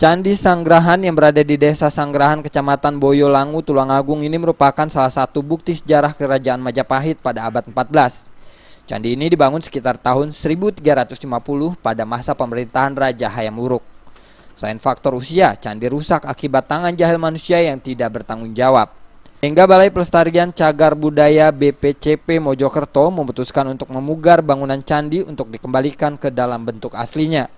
Candi Sanggrahan yang berada di Desa Sanggrahan, Kecamatan Boyolangu, Tulungagung ini merupakan salah satu bukti sejarah Kerajaan Majapahit pada abad 14. Candi ini dibangun sekitar tahun 1350 pada masa pemerintahan Raja Hayam Wuruk. Selain faktor usia, candi rusak akibat tangan jahil manusia yang tidak bertanggung jawab. Hingga Balai Pelestarian Cagar Budaya BPCP Mojokerto memutuskan untuk memugar bangunan candi untuk dikembalikan ke dalam bentuk aslinya.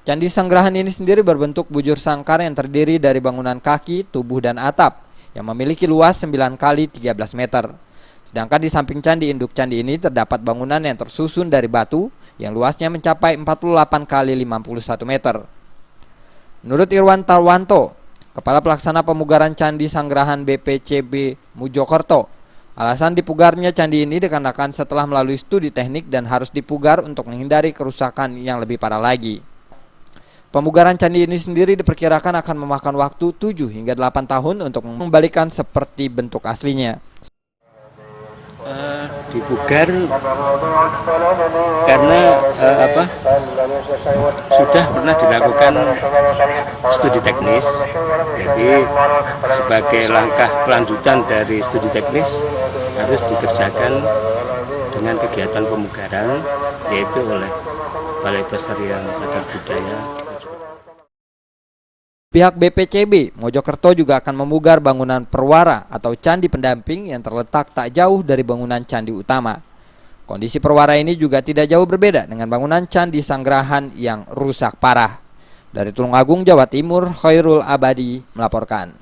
Candi Sanggrahan ini sendiri berbentuk bujur sangkar yang terdiri dari bangunan kaki, tubuh, dan atap yang memiliki luas 9 kali 13 meter. Sedangkan di samping candi induk candi ini terdapat bangunan yang tersusun dari batu yang luasnya mencapai 48 kali 51 meter. Menurut Irwan Tarwanto, Kepala Pelaksana Pemugaran Candi Sanggrahan BPCB Mojokerto, alasan dipugarnya candi ini dikarenakan setelah melalui studi teknik dan harus dipugar untuk menghindari kerusakan yang lebih parah lagi. Pemugaran candi ini sendiri diperkirakan akan memakan waktu 7 hingga 8 tahun untuk mengembalikan seperti bentuk aslinya. Dipugar karena sudah pernah dilakukan studi teknis, jadi sebagai langkah kelanjutan dari studi teknis harus dikerjakan dengan kegiatan pemugaran, yaitu oleh Balai Pelestarian Cagar Budaya. Pihak BPCB Mojokerto juga akan memugar bangunan perwara atau candi pendamping yang terletak tak jauh dari bangunan candi utama. Kondisi perwara ini juga tidak jauh berbeda dengan bangunan Candi Sanggrahan yang rusak parah. Dari Tulungagung, Jawa Timur, Khairul Abadi melaporkan.